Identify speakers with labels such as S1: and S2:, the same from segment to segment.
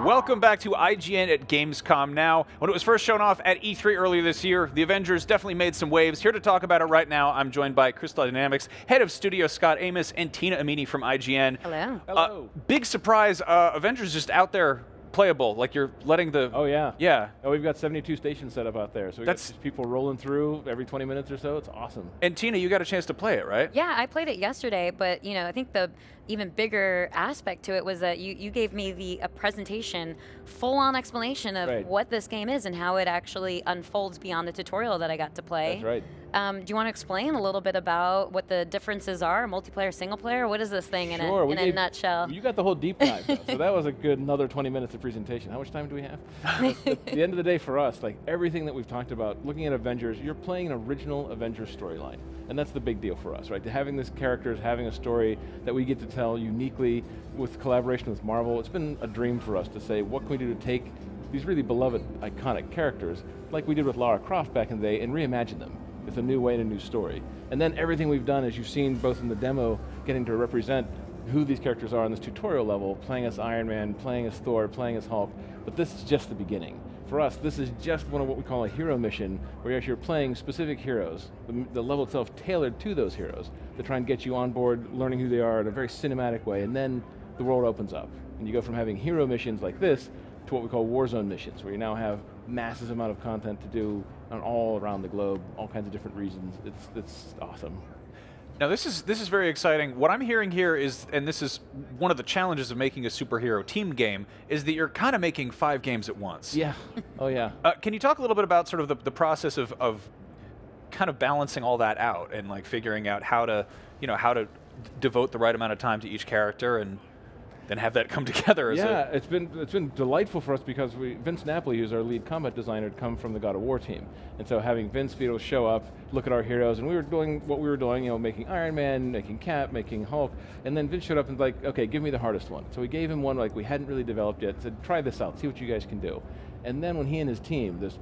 S1: Welcome back to IGN at Gamescom now. When it was first shown off at E3 earlier this year, the Avengers definitely made some waves. Here to talk about it right now, I'm joined by Crystal Dynamics, head of studio Scot Amos, and Tina Amini from IGN.
S2: Hello.
S3: Hello.
S1: Big surprise, Avengers just out there playable, like you're letting the...
S3: Oh, yeah.
S1: Yeah.
S3: Oh, we've got 72 stations set up out there, so we've got
S1: That's-
S3: people rolling through every 20 minutes or so. It's awesome.
S1: And Tina, you got a chance to play it, right?
S2: Yeah, I played it yesterday, but I think the even bigger aspect to it was that you gave me a presentation, full-on explanation of
S3: Right.
S2: what this game is and how it actually unfolds beyond the tutorial that I got to play.
S3: That's right.
S2: Do you want to explain a little bit about what the differences are, multiplayer, single player? What is this thing in a nutshell?
S3: You got the whole deep dive, though, so that was a good another 20 minutes of presentation. How much time do we have? At the end of the day, for us, like everything that we've talked about, looking at Avengers, you're playing an original Avengers storyline. And that's the big deal for us, right? Having these characters, having a story that we get to tell uniquely with collaboration with Marvel, it's been a dream for us to say, what can we do to take these really beloved, iconic characters, like we did with Lara Croft back in the day, and reimagine them with a new way and a new story. And then everything we've done, as you've seen both in the demo, getting to represent who these characters are on this tutorial level, playing as Iron Man, playing as Thor, playing as Hulk, but this is just the beginning. For us, this is just one of what we call a hero mission, where you're actually playing specific heroes, the level itself tailored to those heroes, to try and get you on board, learning who they are in a very cinematic way, and then the world opens up. And you go from having hero missions like this to what we call Warzone missions, where you now have massive amount of content to do on all around the globe, all kinds of different reasons. It's awesome.
S1: Now this is very exciting. What I'm hearing here is, and this is one of the challenges of making a superhero team game, is that you're kind of making 5 games at once.
S3: Yeah. Oh yeah.
S1: Can you talk a little bit about sort of the process of kind of balancing all that out and like figuring out how to devote the right amount of time to each character and then have that come together?
S3: It's been delightful for us because Vince Napoli, who's our lead combat designer, had come from the God of War team, and so having Vince be able to show up, look at our heroes, and we were doing what we were doing, making Iron Man, making Cap, making Hulk, and then Vince showed up and was like, okay, give me the hardest one. So we gave him one like we hadn't really developed yet, said try this out, see what you guys can do. And then when he and his team, this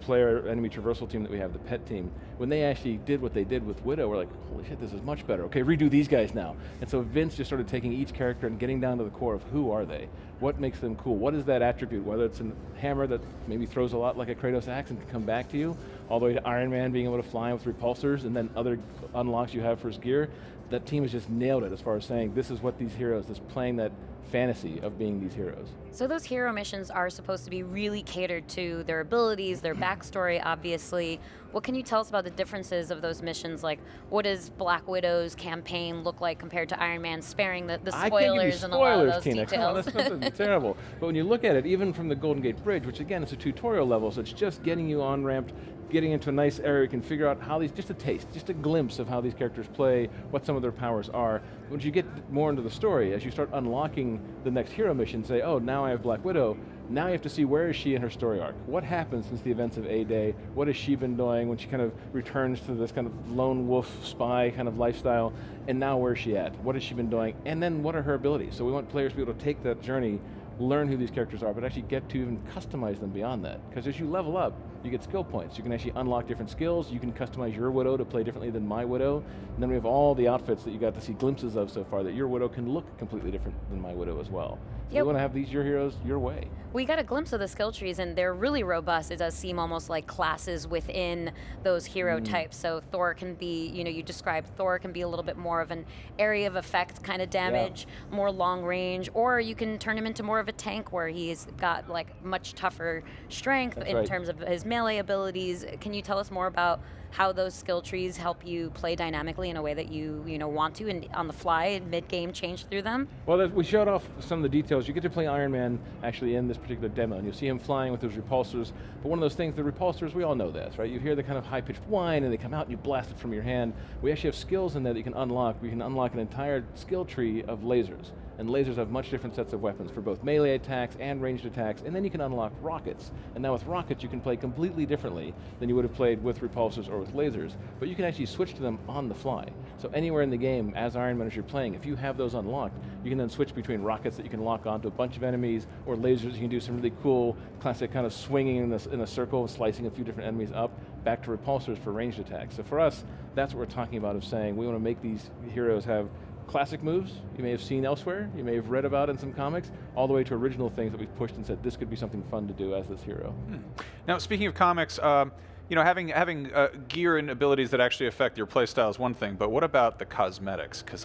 S3: player enemy traversal team that we have, the pet team, when they actually did what they did with Widow, we're like, holy shit, this is much better. Okay, redo these guys now. And so Vince just started taking each character and getting down to the core of who are they? What makes them cool? What is that attribute? Whether it's a hammer that maybe throws a lot like a Kratos axe and can come back to you, all the way to Iron Man being able to fly with repulsors and then other unlocks you have for his gear. That team has just nailed it as far as saying this is what these heroes, this playing that fantasy of being these heroes.
S2: So those hero missions are supposed to be really catered to their abilities, their backstory, obviously. What can you tell us about the differences of those missions? Like, what does Black Widow's campaign look like compared to Iron Man, sparing the spoilers and a lot of those
S3: Tina.
S2: details?
S3: Come on, that's nothing terrible. But when you look at it, even from the Golden Gate Bridge, which again is a tutorial level, so it's just getting you on-ramped, getting into a nice area, you can figure out how these, just a taste, just a glimpse of how these characters play, what some of their powers are. But once you get more into the story, as you start unlocking the next hero mission, say, oh, now I have Black Widow, now you have to see where is she in her story arc. What happened since the events of A-Day? What has she been doing when she kind of returns to this kind of lone wolf spy kind of lifestyle? And now where is she at? What has she been doing? And then what are her abilities? So we want players to be able to take that journey, learn who these characters are, but actually get to even customize them beyond that. Because as you level up, you get skill points. You can actually unlock different skills. You can customize your Widow to play differently than my Widow. And then we have all the outfits that you got to see glimpses of so far that your Widow can look completely different than my Widow as well. So
S2: Yep.
S3: we want to have these your heroes your way.
S2: We got a glimpse of the skill trees, and they're really robust. It does seem almost like classes within those hero types. So Thor can be, you described Thor can be a little bit more of an area of effect kind of damage, more long range, or you can turn him into more of a tank where he's got like much tougher strength in terms of his melee abilities. Can you tell us more about how those skill trees help you play dynamically in a way that you want to, and on the fly, mid-game change through them?
S3: Well, we showed off some of the details. You get to play Iron Man actually in this particular demo, and you'll see him flying with those repulsors. But one of those things, the repulsors, we all know this, right? You hear the kind of high-pitched whine, and they come out, and you blast it from your hand. We actually have skills in there that you can unlock. We can unlock an entire skill tree of lasers. And lasers have much different sets of weapons for both melee attacks and ranged attacks, and then you can unlock rockets. And now with rockets, you can play completely differently than you would have played with repulsors or with lasers, but you can actually switch to them on the fly. So anywhere in the game, as Iron Man, as you're playing, if you have those unlocked, you can then switch between rockets that you can lock onto a bunch of enemies, or lasers. You can do some really cool, classic kind of swinging in a circle, slicing a few different enemies up, back to repulsors for ranged attacks. So for us, that's what we're talking about, of saying we want to make these heroes have classic moves you may have seen elsewhere, you may have read about in some comics, all the way to original things that we've pushed and said this could be something fun to do as this hero.
S1: Now, speaking of comics, having gear and abilities that actually affect your playstyle is one thing, but what about the cosmetics? Because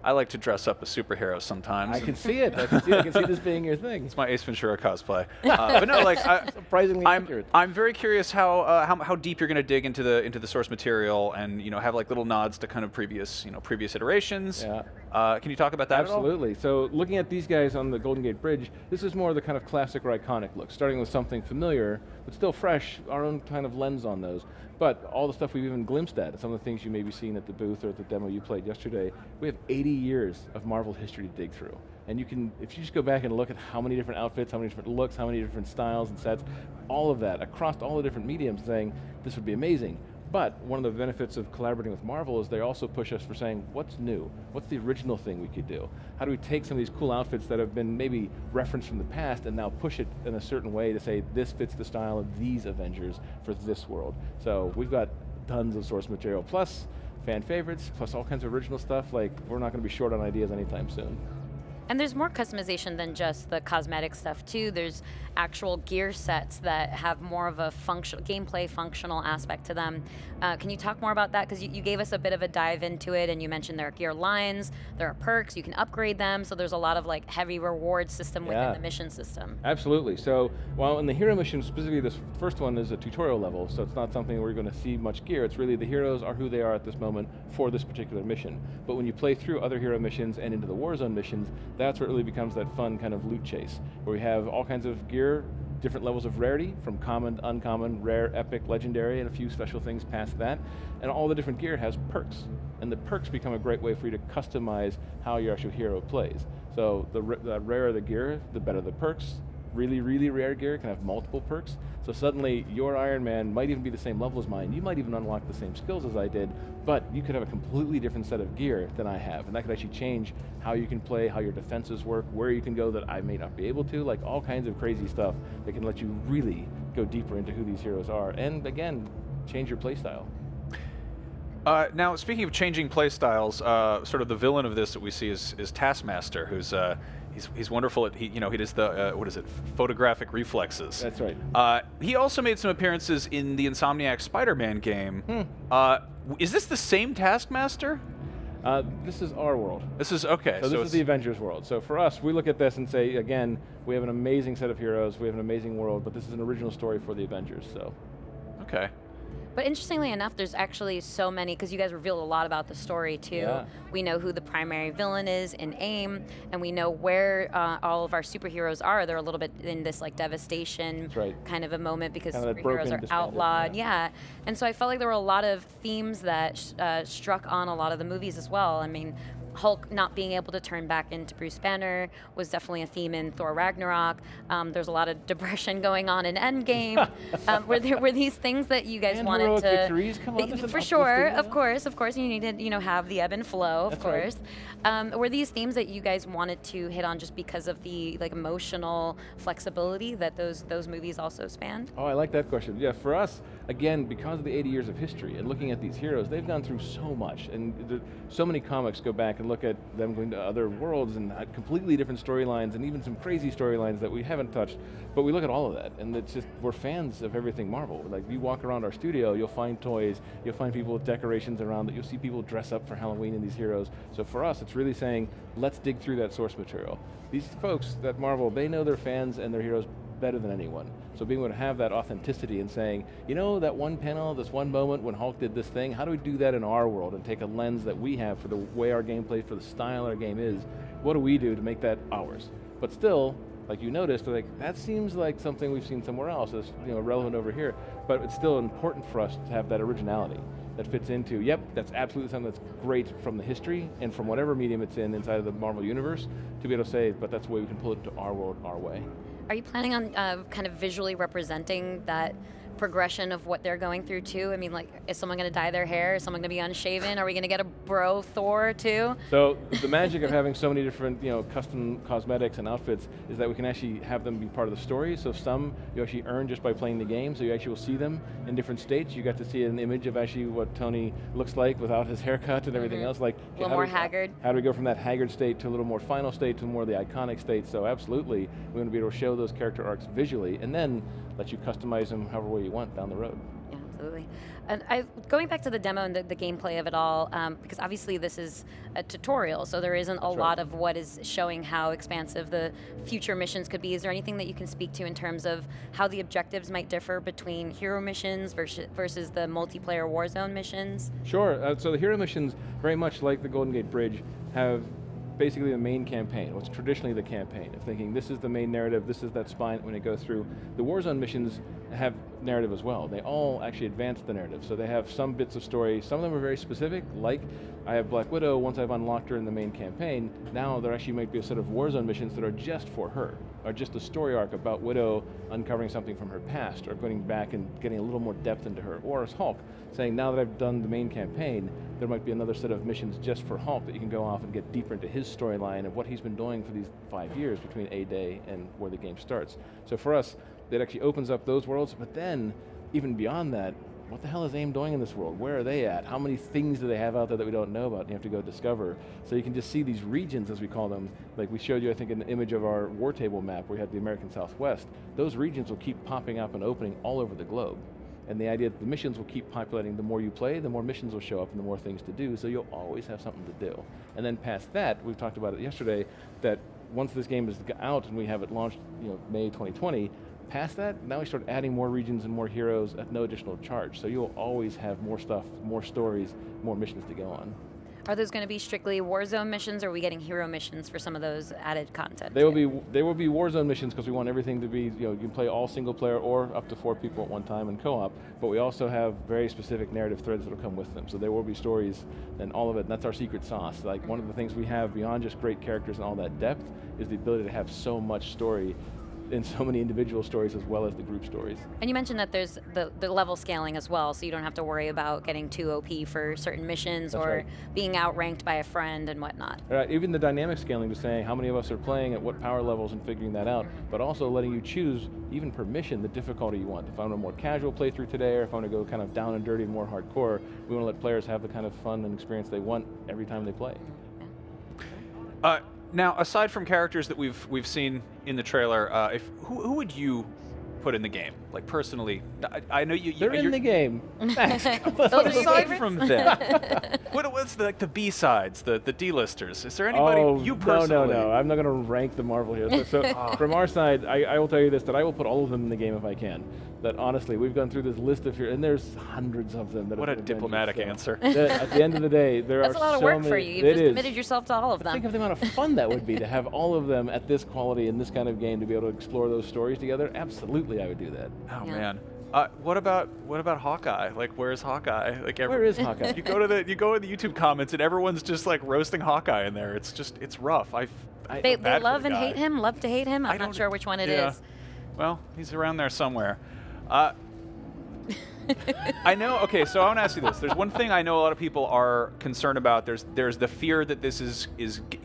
S1: I like to dress up as superheroes sometimes.
S3: I can see it. I can see this being your thing.
S1: It's my Ace Ventura cosplay. But no, like
S3: surprisingly accurate.
S1: I'm very curious how deep you're going to dig into the source material, and have like little nods to kind of previous iterations.
S3: Yeah.
S1: Can you talk about that
S3: Absolutely.
S1: at all?
S3: So looking at these guys on the Golden Gate Bridge, this is more the kind of classic or iconic look, starting with something familiar, but still fresh, our own kind of lens on those. But all the stuff we've even glimpsed at, some of the things you may be seeing at the booth or at the demo you played yesterday, we have 80 years of Marvel history to dig through. And you can, if you just go back and look at how many different outfits, how many different looks, how many different styles and sets, all of that across all the different mediums, saying this would be amazing. But one of the benefits of collaborating with Marvel is they also push us for saying, what's new? What's the original thing we could do? How do we take some of these cool outfits that have been maybe referenced from the past and now push it in a certain way to say, this fits the style of these Avengers for this world? So we've got tons of source material, plus fan favorites, plus all kinds of original stuff. Like, we're not going to be short on ideas anytime soon.
S2: And there's more customization than just the cosmetic stuff too. There's actual gear sets that have more of a gameplay functional aspect to them. Can you talk more about that? Because you gave us a bit of a dive into it, and you mentioned there are gear lines, there are perks, you can upgrade them, so there's a lot of like heavy reward system within the mission system.
S3: Absolutely. So while in the hero mission, specifically this first one is a tutorial level, so it's not something where you're going to see much gear. It's really the heroes are who they are at this moment for this particular mission. But when you play through other hero missions and into the Warzone missions, that's where it really becomes that fun kind of loot chase, where we have all kinds of gear, different levels of rarity, from common, uncommon, rare, epic, legendary, and a few special things past that. And all the different gear has perks. And the perks become a great way for you to customize how your actual hero plays. So the rarer the gear, the better the perks. Really, really rare gear can have multiple perks. So suddenly your Iron Man might even be the same level as mine. You might even unlock the same skills as I did, but you could have a completely different set of gear than I have. And that could actually change how you can play, how your defenses work, where you can go that I may not be able to, like all kinds of crazy stuff that can let you really go deeper into who these heroes are. And again, change your playstyle.
S1: Now, speaking of changing playstyles, sort of the villain of this that we see is Taskmaster, who's he's wonderful at he does the what is it, photographic reflexes.
S3: That's right.
S1: He also made some appearances in the Insomniac Spider-Man game. Is this the same Taskmaster?
S3: This is our world.
S1: This is okay.
S3: So this is the Avengers world. So for us, we look at this and say, again, we have an amazing set of heroes, we have an amazing world, but this is an original story for the Avengers. So.
S1: Okay.
S2: But interestingly enough, there's actually so many, because you guys revealed a lot about the story too.
S3: Yeah.
S2: We know who the primary villain is in AIM, and we know where all of our superheroes are. They're a little bit in this like devastation kind of a moment because
S3: kind of
S2: superheroes are outlawed. Yeah. And so I felt like there were a lot of themes that struck on a lot of the movies as well. I mean, Hulk not being able to turn back into Bruce Banner was definitely a theme in Thor Ragnarok. There's a lot of depression going on in Endgame. Were these things that you guys wanted to?
S3: Victories? Come on,
S2: for sure, of course, you need to have the ebb and flow, of course.
S3: Right.
S2: Were these themes that you guys wanted to hit on just because of the like emotional flexibility that those movies also spanned?
S3: Oh, I like that question. Yeah, for us, again, because of the 80 years of history and looking at these heroes, they've gone through so much, and so many comics go back and look at them going to other worlds and completely different storylines, and even some crazy storylines that we haven't touched. But we look at all of that, and it's just, we're fans of everything Marvel. Like, you walk around our studio, you'll find toys, you'll find people with decorations around that, you'll see people dress up for Halloween in these heroes. So for us, it's really saying, let's dig through that source material. These folks at Marvel, they know their fans and their heroes better than anyone. So being able to have that authenticity and saying, you know, that one panel, this one moment when Hulk did this thing, how do we do that in our world and take a lens that we have for the way our game plays, for the style our game is? What do we do to make that ours? But still, like you noticed, like that seems like something we've seen somewhere else. It's relevant over here, but it's still important for us to have that originality that fits into, yep, that's absolutely something that's great from the history and from whatever medium it's in inside of the Marvel universe, to be able to say, but that's the way we can pull it into our world, our way.
S2: Are you planning on kind of visually representing that progression of what they're going through too? I mean, like, is someone going to dye their hair? Is someone going to be unshaven? Are we going to get a bro Thor too?
S3: So the magic of having so many different, custom cosmetics and outfits is that we can actually have them be part of the story. So some you actually earn just by playing the game. So you actually will see them in different states. You got to see an image of actually what Tony looks like without his haircut and everything else. Like
S2: a little more haggard.
S3: How do we go from that haggard state to a little more final state to more of the iconic state? So absolutely, we want to be able to show those character arcs visually, and then let you customize them however way you want down the road.
S2: Yeah, absolutely. And going back to the demo and the gameplay of it all, because obviously this is a tutorial, so there isn't a lot of what is showing how expansive the future missions could be. Is there anything that you can speak to in terms of how the objectives might differ between hero missions versus the multiplayer Warzone missions?
S3: Sure. So the hero missions, very much like the Golden Gate Bridge, have basically the main campaign, what's traditionally the campaign, of thinking this is the main narrative, this is that spine when it goes through. The Warzone missions have narrative as well. They all actually advance the narrative. So they have some bits of story. Some of them are very specific, like I have Black Widow, once I've unlocked her in the main campaign, now there actually might be a set of Warzone missions that are just for her, or just a story arc about Widow uncovering something from her past, or going back and getting a little more depth into her. Or as Hulk, saying now that I've done the main campaign, there might be another set of missions just for Hulk that you can go off and get deeper into his storyline of what he's been doing for these 5 years between A-Day and where the game starts. So for us, that actually opens up those worlds, but then, even beyond that, what the hell is AIM doing in this world? Where are they at? How many things do they have out there that we don't know about and you have to go discover? So you can just see these regions, as we call them, like we showed you, I think, an image of our war table map where we had the American Southwest. Those regions will keep popping up and opening all over the globe. And the idea that the missions will keep populating. The more you play, the more missions will show up and the more things to do, so you'll always have something to do. And then past that, we've talked about it yesterday, that once this game is out and we have it launched, May 2020, past that, now we start adding more regions and more heroes at no additional charge. So you'll always have more stuff, more stories, more missions to go on.
S2: Are those going to be strictly Warzone missions, or are we getting hero missions for some of those added content?
S3: They will be Warzone missions because we want everything to be, you can play all single player or up to 4 people at one time in co-op, but we also have very specific narrative threads that will come with them. So there will be stories and all of it, and that's our secret sauce. Like one of the things we have beyond just great characters and all that depth is the ability to have so much story in so many individual stories as well as the group stories.
S2: And you mentioned that there's the level scaling as well, so you don't have to worry about getting too OP for certain missions. That's or being outranked by a friend and whatnot.
S3: Right, even the dynamic scaling to saying how many of us are playing at what power levels and figuring that out, but also letting you choose, even per mission, the difficulty you want. If I want a more casual playthrough today, or if I want to go kind of down and dirty and more hardcore, we want to let players have the kind of fun and experience they want every time they play.
S1: Now, aside from characters that we've seen in the trailer, who would you put in the game? Like personally, I know you.
S3: They're in the game. Thanks.
S1: Aside from that, what's the B-sides, the D-listers? Is there anybody you personally?
S3: No. I'm not going to rank the Marvel heroes. So from our side, I will tell you this: that I will put all of them in the game if I can. That honestly, we've gone through this list of heroes, and there's hundreds of them.
S1: What a diplomatic answer.
S3: At the end of the day, there are so many.
S2: That's a lot of work for you. You've just committed yourself to all of them.
S3: Think of the amount of fun that would be to have all of them at this quality in this kind of game to be able to explore those stories together. Absolutely, I would do that.
S1: Oh man. What about Hawkeye? Like, where's Hawkeye? Like,
S3: where is Hawkeye?
S1: You go in the YouTube comments and everyone's just like roasting Hawkeye in there. It's rough.
S2: They love and hate him. Love to hate him. I'm not sure which one it is.
S1: Well, he's around there somewhere. I know. Okay, so I want to ask you this. There's one thing I know a lot of people are concerned about. There's the fear that this is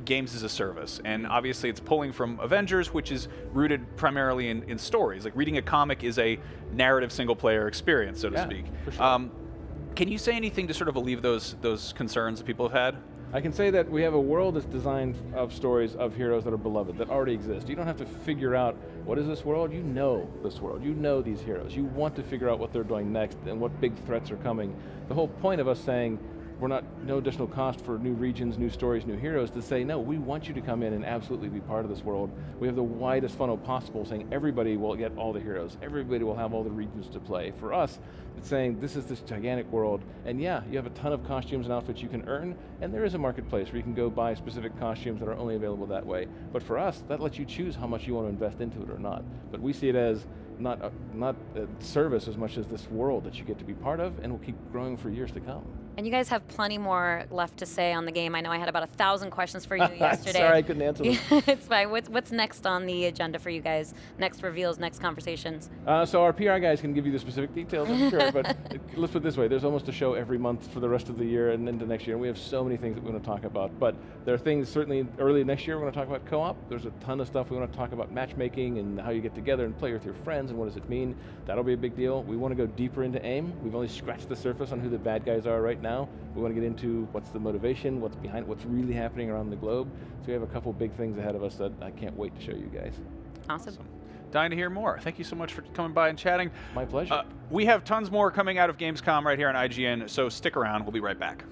S1: games as a service, and obviously it's pulling from Avengers, which is rooted primarily in stories. Like reading a comic is a narrative single-player experience, so to speak.
S3: For sure.
S1: Can you say anything to sort of alleviate those concerns that people have had?
S3: I can say that we have a world that's designed of stories of heroes that are beloved, that already exist. You don't have to figure out what is this world. You know this world. You know these heroes. You want to figure out what they're doing next and what big threats are coming. The whole point of us saying we're not no additional cost for new regions, new stories, new heroes, to say, no, we want you to come in and absolutely be part of this world. We have the widest funnel possible, saying everybody will get all the heroes. Everybody will have all the regions to play. For us, it's saying this is this gigantic world, and yeah, you have a ton of costumes and outfits you can earn, and there is a marketplace where you can go buy specific costumes that are only available that way. But for us, that lets you choose how much you want to invest into it or not. But we see it as not a service as much as this world that you get to be part of and will keep growing for years to come.
S2: And you guys have plenty more left to say on the game. I know I had about 1,000 questions for you yesterday.
S3: Sorry, I couldn't answer them.
S2: It's fine. What's next on the agenda for you guys? Next reveals, next conversations?
S3: So our PR guys can give you the specific details, I'm sure, but let's put it this way. There's almost a show every month for the rest of the year and into next year, and we have so many things that we want to talk about. But there are things, certainly early next year, we're going to talk about co-op. There's a ton of stuff we want to talk about matchmaking and how you get together and play with your friends and what does it mean. That'll be a big deal. We want to go deeper into AIM. We've only scratched the surface on who the bad guys are right now. We want to get into what's the motivation, what's behind, what's really happening around the globe. So we have a couple big things ahead of us that I can't wait to show you guys.
S2: Awesome.
S1: Dying to hear more. Thank you so much for coming by and chatting.
S3: My pleasure.
S1: We have tons more coming out of Gamescom right here on IGN, so stick around. We'll be right back.